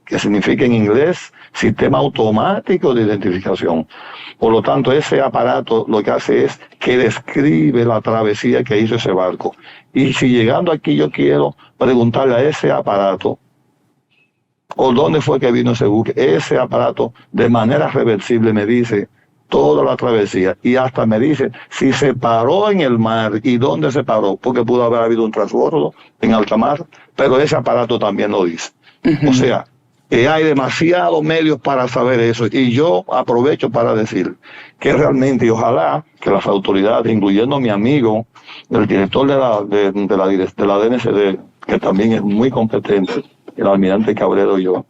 que significa en inglés Sistema Automático de Identificación. Por lo tanto, ese aparato lo que hace es que describe la travesía que hizo ese barco. Y si llegando aquí yo quiero preguntarle a ese aparato, o dónde fue que vino ese buque, ese aparato de manera reversible me dice toda la travesía y hasta me dice si se paró en el mar y dónde se paró, porque pudo haber habido un transbordo en alta mar, pero ese aparato también lo dice. O sea, hay demasiados medios para saber eso, y yo aprovecho para decir que realmente, y ojalá que las autoridades, incluyendo a mi amigo, el director de la DNCD, que también es muy competente, el almirante Cabrero y yo,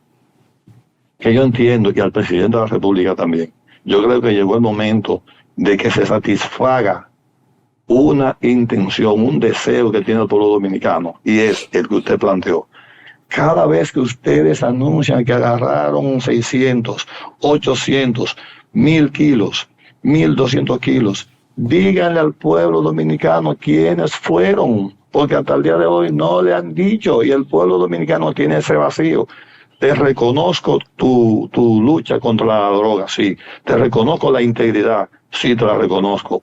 que yo entiendo, y al presidente de la República también, yo creo que llegó el momento de que se satisfaga una intención, un deseo que tiene el pueblo dominicano, y es el que usted planteó. Cada vez que ustedes anuncian que agarraron 600, 800, 1,000 kilos, 1,200 kilos, díganle al pueblo dominicano quiénes fueron, porque hasta el día de hoy no le han dicho, y el pueblo dominicano tiene ese vacío. Te reconozco tu lucha contra la droga, sí. Te reconozco la integridad, sí, te la reconozco.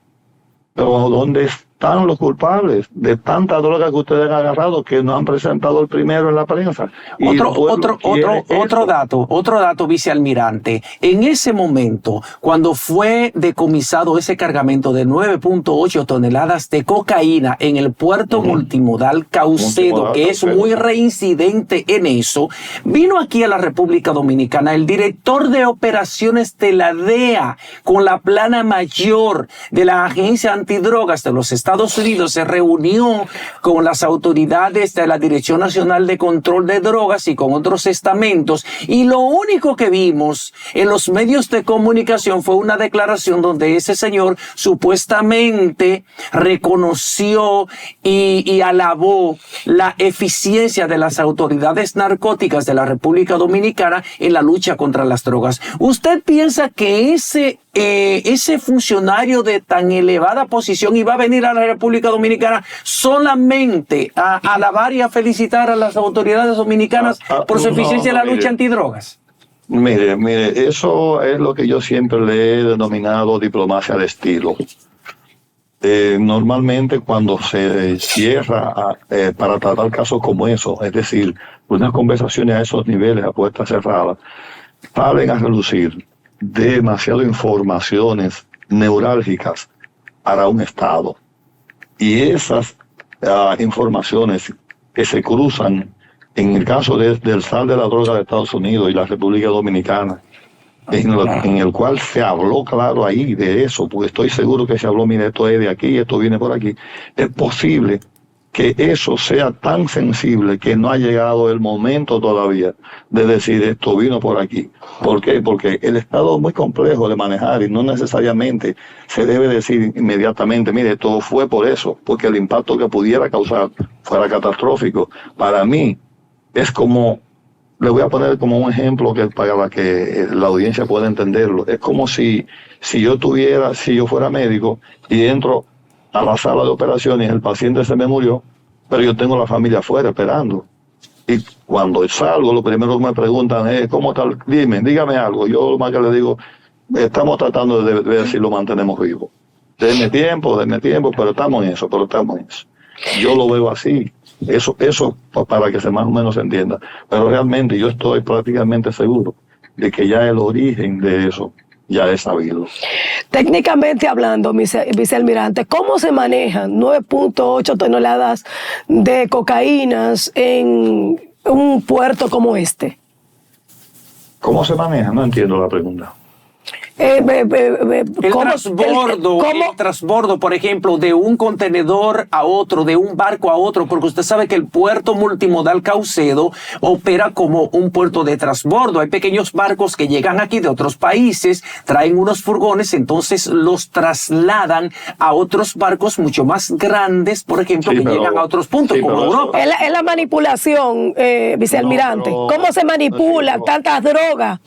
Pero ¿dónde están los culpables de tanta droga que ustedes han agarrado que no han presentado el primero en la prensa? Otro dato, vicealmirante. En ese momento, cuando fue decomisado ese cargamento de 9.8 toneladas de cocaína en el puerto multimodal Caucedo, que es muy reincidente en eso, vino aquí a la República Dominicana el director de operaciones de la DEA con la plana mayor de la Agencia Antidrogas de los Estados Unidos, se reunió con las autoridades de la Dirección Nacional de Control de Drogas y con otros estamentos, y lo único que vimos en los medios de comunicación fue una declaración donde ese señor supuestamente reconoció y alabó la eficiencia de las autoridades narcóticas de la República Dominicana en la lucha contra las drogas. ¿Usted piensa que ese funcionario de tan elevada posición iba a venir a la República Dominicana solamente a alabar y a felicitar a las autoridades dominicanas por su eficiencia en la lucha antidrogas? Mire, eso es lo que yo siempre le he denominado diplomacia de estilo. Normalmente cuando se cierra para tratar casos como eso, es decir, unas conversaciones a esos niveles, a puertas cerradas, salen a relucir demasiadas informaciones neurálgicas para un Estado. Y esas informaciones que se cruzan, en el caso del SAR de la droga de Estados Unidos y la República Dominicana, en el cual se habló claro ahí de eso, porque estoy seguro que se habló, mire, esto es de aquí, esto viene por aquí. Es posible que eso sea tan sensible que no ha llegado el momento todavía de decir esto vino por aquí. ¿Por qué? Porque el Estado es muy complejo de manejar y no necesariamente se debe decir inmediatamente, mire, todo fue por eso, porque el impacto que pudiera causar fuera catastrófico. Para mí es como, le voy a poner como un ejemplo que para que la audiencia pueda entenderlo. Es como si yo fuera médico y entro a la sala de operaciones, el paciente se me murió, pero yo tengo la familia afuera esperando. Y cuando salgo, lo primero que me preguntan es, ¿cómo tal? Dígame algo. Yo lo más que le digo, estamos tratando de ver si lo mantenemos vivo. Denme tiempo, pero estamos en eso. Yo lo veo así. Eso para que se más o menos se entienda. Pero realmente yo estoy prácticamente seguro de que ya el origen de eso ya es sabido. Técnicamente hablando, vicealmirante, ¿cómo se manejan 9.8 toneladas de cocaínas en un puerto como este? ¿Cómo se maneja? No entiendo la pregunta. El transbordo, por ejemplo, de un contenedor a otro, de un barco a otro, porque usted sabe que el puerto multimodal Caucedo opera como un puerto de transbordo. Hay pequeños barcos que llegan aquí de otros países, traen unos furgones, entonces los trasladan a otros barcos mucho más grandes, por ejemplo, llegan a otros puntos, como Europa. Es la manipulación, vicealmirante. ¿Cómo se manipula tantas drogas?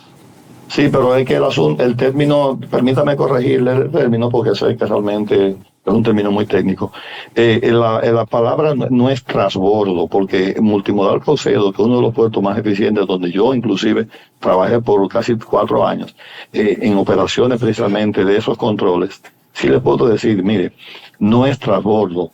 Sí, pero es que el término, permítame corregirle el término porque sé que realmente es un término muy técnico. La palabra no es transbordo, porque Multimodal Caucedo, que es uno de los puertos más eficientes, donde yo inclusive trabajé por casi 4 años en operaciones precisamente de esos controles, sí le puedo decir, mire, no es transbordo,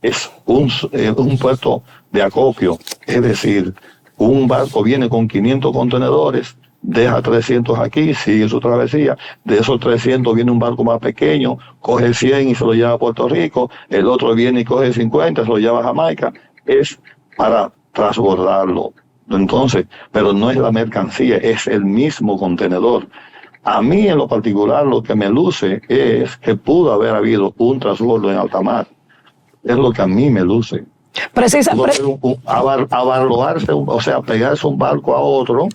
es un puerto de acopio, es decir, un barco viene con 500 contenedores, deja 300 aquí, sigue su travesía, de esos 300 viene un barco más pequeño, coge 100 y se lo lleva a Puerto Rico, el otro viene y coge 50, se lo lleva a Jamaica, es para transbordarlo. Entonces, pero no es la mercancía, es el mismo contenedor. A mí en lo particular lo que me luce es que pudo haber habido un transbordo en alta mar, es lo que a mí me luce. Abarloarse, o sea, pegarse un barco a otro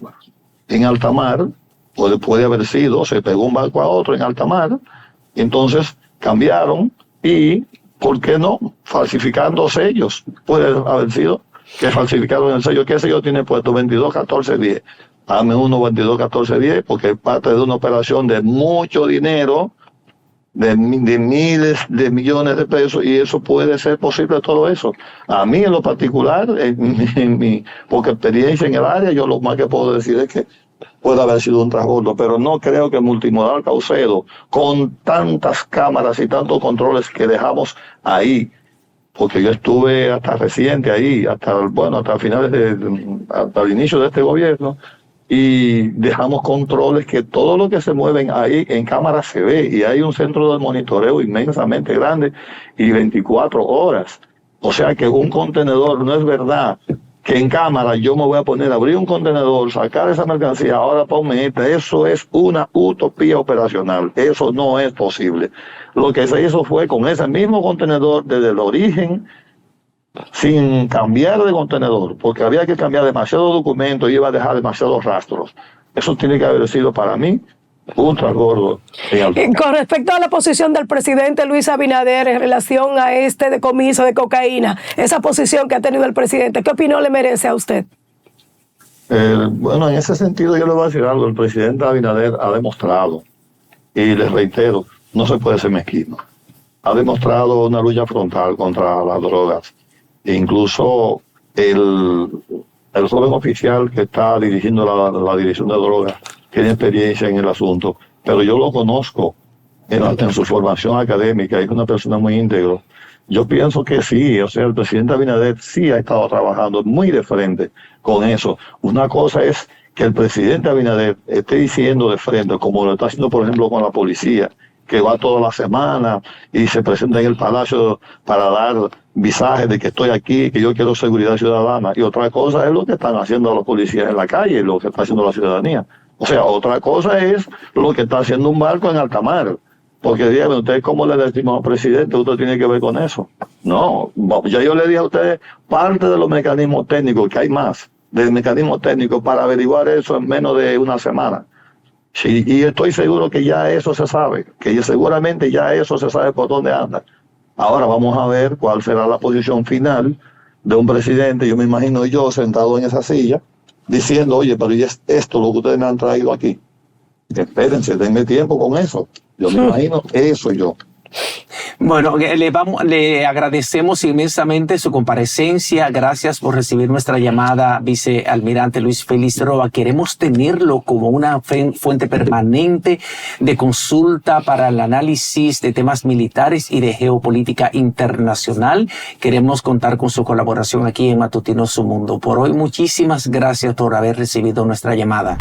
en alta mar, puede haber sido, se pegó un barco a otro en alta mar, y entonces cambiaron y, ¿por qué no? Falsificando sellos. Puede haber sido que falsificaron el sello. ¿Qué sello tiene puesto? 221410. Dame uno 221410 porque es parte de una operación de mucho dinero, de miles de millones de pesos, y eso puede ser posible, todo eso. A mí en lo particular, en mi poca experiencia en el área, yo lo más que puedo decir es que puede haber sido un transbordo, pero no creo que Multimodal Caucedo, con tantas cámaras y tantos controles que dejamos ahí, porque yo estuve hasta reciente ahí, hasta finales hasta el inicio de este gobierno, y dejamos controles que todo lo que se mueven ahí en cámara se ve, y hay un centro de monitoreo inmensamente grande y 24 horas. O sea que un contenedor, no es verdad que en cámara yo me voy a poner a abrir un contenedor, sacar esa mercancía, ahora ponme esta. Eso es una utopía operacional, eso no es posible. Lo que se hizo fue con ese mismo contenedor desde el origen, sin cambiar de contenedor, porque había que cambiar demasiados documentos y iba a dejar demasiados rastros. Eso tiene que haber sido para mí un transbordo. Con respecto a la posición del presidente Luis Abinader en relación a este decomiso de cocaína, esa posición que ha tenido el presidente, ¿qué opinión le merece a usted? Bueno, en ese sentido yo le voy a decir algo. El presidente Abinader ha demostrado, y les reitero, no se puede ser mezquino. Ha demostrado una lucha frontal contra las drogas. Incluso el joven oficial que está dirigiendo la dirección de drogas tiene experiencia en el asunto, pero yo lo conozco en su formación académica, es una persona muy íntegro. Yo pienso que sí, o sea, el presidente Abinader sí ha estado trabajando muy de frente con eso. Una cosa es que el presidente Abinader esté diciendo de frente, como lo está haciendo, por ejemplo, con la policía, que va toda la semana y se presenta en el Palacio para dar visajes de que estoy aquí, que yo quiero seguridad ciudadana. Y otra cosa es lo que están haciendo los policías en la calle, lo que está haciendo la ciudadanía. O sea, otra cosa es lo que está haciendo un barco en alta mar. Porque dígame, ¿usted cómo le decimos al presidente? ¿Usted tiene que ver con eso? No, ya yo le dije a ustedes parte de los mecanismos técnicos, que hay más, del mecanismo técnico para averiguar eso en menos de una semana. Sí, y estoy seguro que ya eso se sabe, que seguramente ya eso se sabe por dónde anda. Ahora vamos a ver cuál será la posición final de un presidente, yo me imagino yo sentado en esa silla, diciendo, oye, pero ¿y es esto lo que ustedes me han traído aquí? Espérense, denme tiempo con eso. Yo me imagino eso yo. Bueno, le agradecemos inmensamente su comparecencia. Gracias por recibir nuestra llamada, vicealmirante Luis Félix Roa. Queremos tenerlo como una fuente permanente de consulta para el análisis de temas militares y de geopolítica internacional. Queremos contar con su colaboración aquí en Matutino Su Mundo. Por hoy, muchísimas gracias por haber recibido nuestra llamada.